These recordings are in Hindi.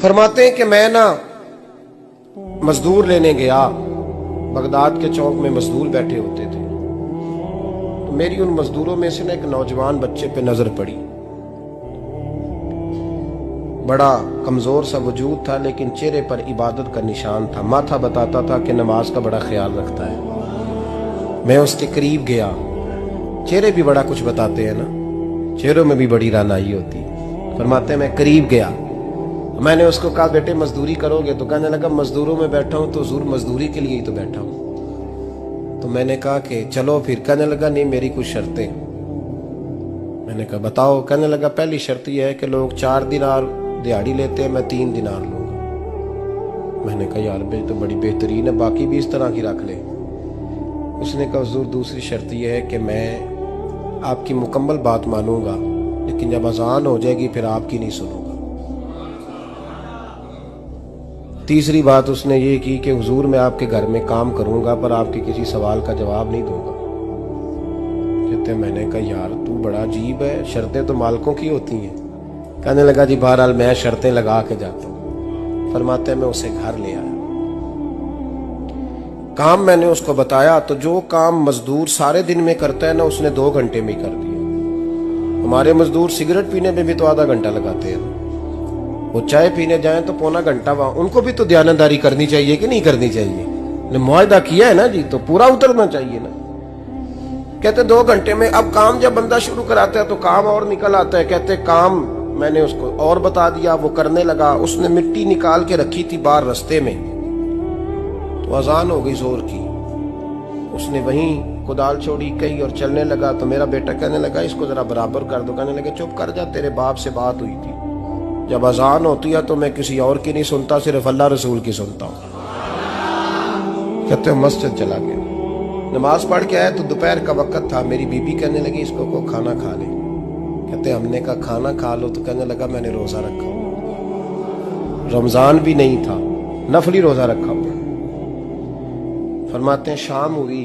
फरमाते हैं कि मैं ना मजदूर लेने गया, बगदाद के चौक में मजदूर बैठे होते थे, तो मेरी उन मजदूरों में से ना एक नौजवान बच्चे पे नजर पड़ी। बड़ा कमजोर सा वजूद था, लेकिन चेहरे पर इबादत का निशान था। माथा बताता था कि नमाज का बड़ा ख्याल रखता है। मैं उसके करीब गया। चेहरे भी बड़ा कुछ बताते हैं ना, चेहरों में भी बड़ी रानाई होती है। फरमाते हैं मैं करीब गया, मैंने उसको कहा बेटे मजदूरी करोगे? तो कहने लगा मजदूरों में बैठा हूं तो हुजूर मजदूरी के लिए ही तो बैठा हूं। तो मैंने कहा कि चलो फिर। कहने लगा नहीं, मेरी कुछ शर्तें। मैंने कहा बताओ? कहने लगा पहली शर्त यह है कि लोग 4 दिनार दिहाड़ी लेते हैं, मैं 3 दिनार लूंगा। मैंने कहा यार बे तो बड़ी बेहतरीन है, बाकी भी इस तरह की रख ले। उसने कहा हुजूर दूसरी शर्त यह है कि मैं आपकी मुकम्मल बात मानूंगा, लेकिन जब अजान हो जाएगी फिर आपकी नहीं सुनूंगा। तीसरी बात उसने ये की कि हुजूर मैं आपके घर में काम करूंगा पर आपके किसी सवाल का जवाब नहीं दूंगा। कहते मैंने कहा यार तू बड़ा अजीब है, शर्तें तो मालिकों की होती हैं। कहने लगा जी बहरहाल मैं शर्तें लगा के जाता हूं। फरमाते हैं मैं उसे घर ले आया, काम मैंने उसको बताया, तो जो काम मजदूर सारे दिन में करता है ना उसने 2 घंटे में ही कर दिया। हमारे मजदूर सिगरेट पीने में भी तो आधा घंटा लगाते हैं, वो चाय पीने जाएं तो पौना घंटा वहां। उनको भी तो दयानतदारी करनी चाहिए कि नहीं करनी चाहिए? ने मुआहदा किया है ना जी, तो पूरा उतरना चाहिए ना। कहते 2 घंटे में। अब काम जब बंदा शुरू कराता है तो काम और निकल आता है। कहते काम मैंने उसको और बता दिया, वो करने लगा। उसने मिट्टी निकाल के रखी थी बाहर रास्ते में, तो अजान हो गई जोर की। उसने वहीं कुदाल छोड़ी कही और चलने लगा। तो मेरा बेटा कहने लगा इसको जरा बराबर कर दो। कहने लगे चुप कर जा, तेरे बाप से बात हुई थी, जब अजान होती है तो मैं किसी और की नहीं सुनता, सिर्फ अल्लाह रसूल की सुनता हूं। कहते मस्जिद चला गया, नमाज पढ़ के आया तो दोपहर का वक्त था। मेरी बीबी कहने लगी इसको को खाना खा ले। कहते हमने कहा खाना खा लो, तो कहने लगा मैंने रोजा रखा हुआ, रमजान भी नहीं था, नफली रोजा रखा हुआ। फरमाते हैं शाम हुई,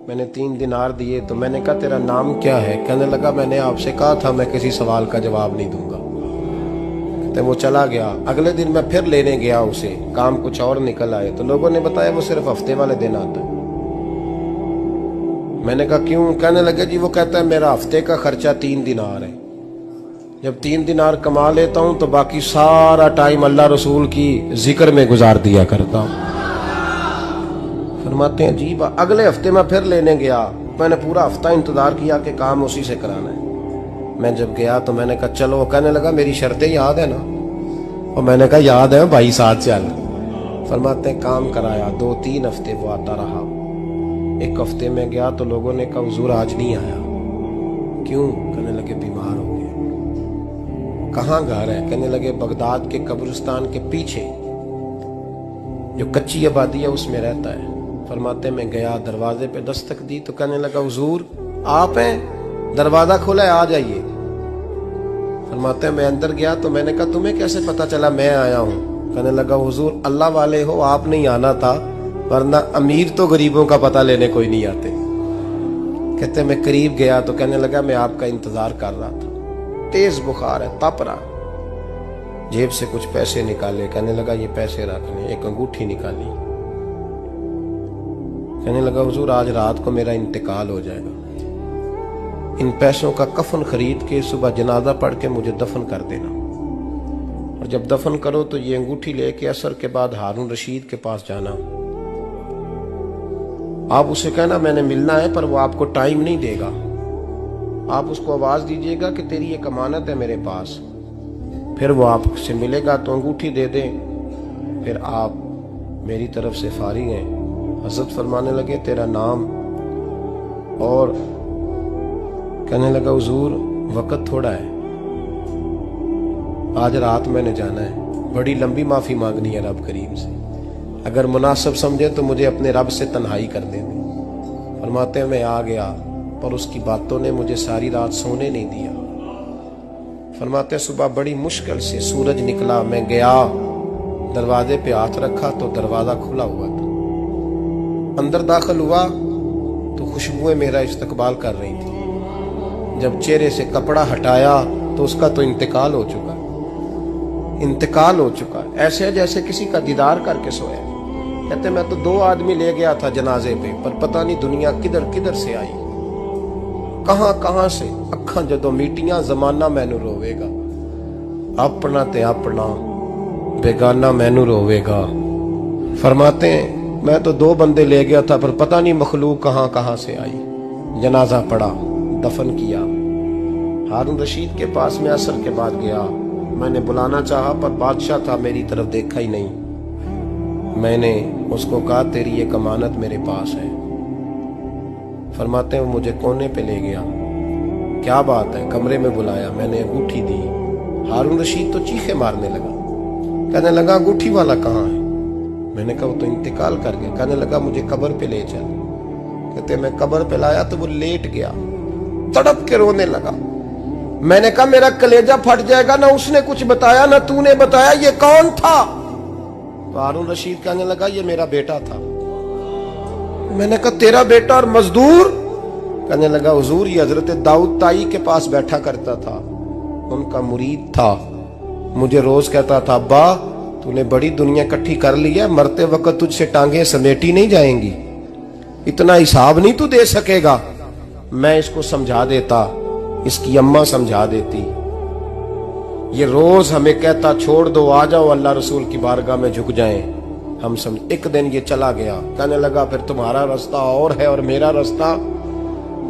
मैंने 3 दिनार दिए, तो मैंने कहा तेरा नाम क्या है? कहने लगा मैंने आपसे कहा था मैं किसी सवाल का जवाब नहीं दूंगा। तो वो चला गया। अगले दिन मैं फिर लेने गया उसे, काम कुछ और निकल आए, तो लोगों ने बताया वो सिर्फ हफ्ते वाले दिन आता है। मैंने कहा क्यों? कहने लगे जी वो कहता है मेरा हफ्ते का खर्चा 3 दिनार है, जब 3 दिनार कमा लेता हूं तो बाकी सारा टाइम अल्लाह रसूल की जिक्र में गुजार दिया करता हूं। फरमाते हैं जी अगले हफ्ते मैं फिर लेने गया, मैंने पूरा हफ्ता इंतजार किया कि काम उसी से कराना है। मैं जब गया तो मैंने कहा चलो। कहने लगा मेरी शर्तें याद है ना? और मैंने कहा याद है भाई, साथ चल। फरमाते हैं काम कराया, 2-3 हफ्ते वो आता रहा। एक हफ्ते में गया तो लोगों ने कहा हुजूर आज नहीं आया। क्यों? कहने लगे बीमार हो गए। कहाँ घर है? कहने लगे बगदाद के कब्रिस्तान के पीछे जो कच्ची आबादी है उसमें रहता है। फरमाते मैं गया, दरवाजे पे दस्तक दी तो कहने लगा हुजूर आप हैं? दरवाजा खोला है, आ जाइए। फरमाते हैं मैं अंदर गया तो मैंने कहा तुम्हें कैसे पता चला मैं आया हूं? कहने लगा हुजूर अल्लाह वाले हो, आप नहीं आना था, वरना अमीर तो गरीबों का पता लेने कोई नहीं आते। कहते मैं करीब गया तो कहने लगा मैं आपका इंतजार कर रहा था, तेज बुखार है, तप रहा। जेब से कुछ पैसे निकाले, कहने लगा ये पैसे रख लें। एक अंगूठी निकाली, कहने लगा हुजूर आज रात को मेरा इंतकाल हो जाएगा, इन पैसों का कफन खरीद के सुबह जनाजा पढ़ के मुझे दफन कर देना, और जब दफन करो तो ये अंगूठी लेके असर के बाद हारून रशीद के पास जाना। आप उसे कहना मैंने मिलना है, पर वो आपको टाइम नहीं देगा। आप उसको आवाज दीजिएगा कि तेरी एक अमानत है मेरे पास, फिर वो आपसे मिलेगा तो अंगूठी दे दें, फिर आप मेरी तरफ से फारिग हैं। हजरत फरमाने लगे तेरा नाम? और कहने लगा हुजूर वक्त थोड़ा है, आज रात मैंने जाना है, बड़ी लंबी माफी मांगनी है रब करीम से, अगर मुनासिब समझे तो मुझे अपने रब से तन्हाई कर दे। फरमाते हैं मैं आ गया, पर उसकी बातों ने मुझे सारी रात सोने नहीं दिया। फरमाते हैं सुबह बड़ी मुश्किल से सूरज निकला, मैं गया दरवाजे पे हाथ रखा तो दरवाजा खुला हुआ था। अंदर दाखिल हुआ तो खुशबुएं मेरा इस्तकबाल कर रही थी। जब चेहरे से कपड़ा हटाया तो उसका तो इंतकाल हो चुका। इंतकाल हो चुका है, ऐसे है जैसे किसी का दीदार करके सोया। कहते मैं तो 2 आदमी ले गया था जनाजे पे, पर पता नहीं दुनिया किधर किधर से आई, कहां कहां से। अखां जदों मीटियां जमाना मैनू रोवेगा, अपना ते अपना बेगाना मैनू रोवेगा। फरमाते हैं मैं तो 2 बंदे ले गया था, पर पता नहीं मखलूक कहां कहां से आई। जनाजा पड़ा, दफन किया। हारून रशीद के पास में असर के बाद गया, मैंने बुलाना चाहा पर बादशाह था, मेरी तरफ देखा ही नहीं। मैंने उसको कहा तेरी ये अमानत मेरे पास है। फरमाते हैं वो मुझे कोने पे ले गया, क्या बात है, कमरे में बुलाया, मैंने अंगूठी दी। हारून रशीद तो चीखे मारने लगा, कहने लगा अंगूठी वाला कहाँ है? मैंने कहा वो तो इंतकाल कर गया। कहने लगा मुझे कब्र पे ले चल। कहते मैं कब्र पे लाया तो वो लेट गया, तड़प के रोने लगा। मैंने कहा मेरा कलेजा फट जाएगा, ना उसने कुछ बताया ना तूने बताया, ये कौन था? तो हारून रशीद कहने लगा ये मेरा बेटा था। मैंने कहा तेरा बेटा और मजदूर? कहने लगा हुजूर ये हजरत दाऊद ताई के पास बैठा करता था, उनका मुरीद था, मुझे रोज कहता था अब्बा तूने बड़ी दुनिया इकट्ठी कर ली है, मरते वक्त तुझसे टांगे समेटी नहीं जाएंगी, इतना हिसाब नहीं तू दे सकेगा। मैं इसको समझा देता, इसकी अम्मा समझा देती। ये रोज हमें कहता छोड़ दो, आ जाओ अल्लाह रसूल की बारगाह में झुक जाएं। हम समझ। एक दिन ये चला गया, कहने लगा फिर तुम्हारा रास्ता और है और मेरा रास्ता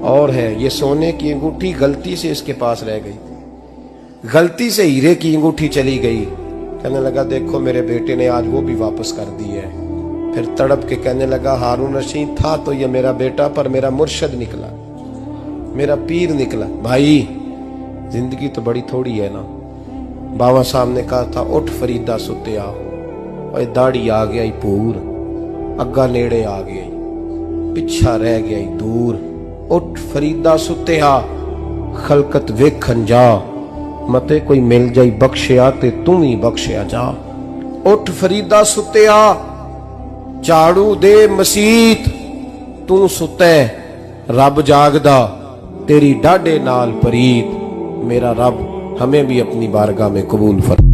और है। ये सोने की अंगूठी गलती से इसके पास रह गई, गलती से हीरे की अंगूठी चली गई। कहने लगा देखो मेरे बेटे ने आज वो भी वापस कर दी है। फिर तड़प के कहने लगा हारून रशीद था तो ये मेरा बेटा, पर मेरा मुर्शद निकला, मेरा पीर निकला। भाई जिंदगी तो बड़ी थोड़ी है ना। बाबा साहब ने कहा था उठ फरीदा सुत्या, और दाढ़ी आ गया ही पूर, अग्गा नेड़े आ गया, पिछा रह गया ही दूर। उठ फरीदा सुत्या खलकत वेखन जा, मते कोई मिल जाई बख्शिया ते तू ही बख्शिया जा। उठ फरीदा सुत्या झाड़ू दे मसीत, तू सुते रब जागदा तेरी डाडे नाल परीत। मेरा रब हमें भी अपनी बारगाह में कबूल फरमा।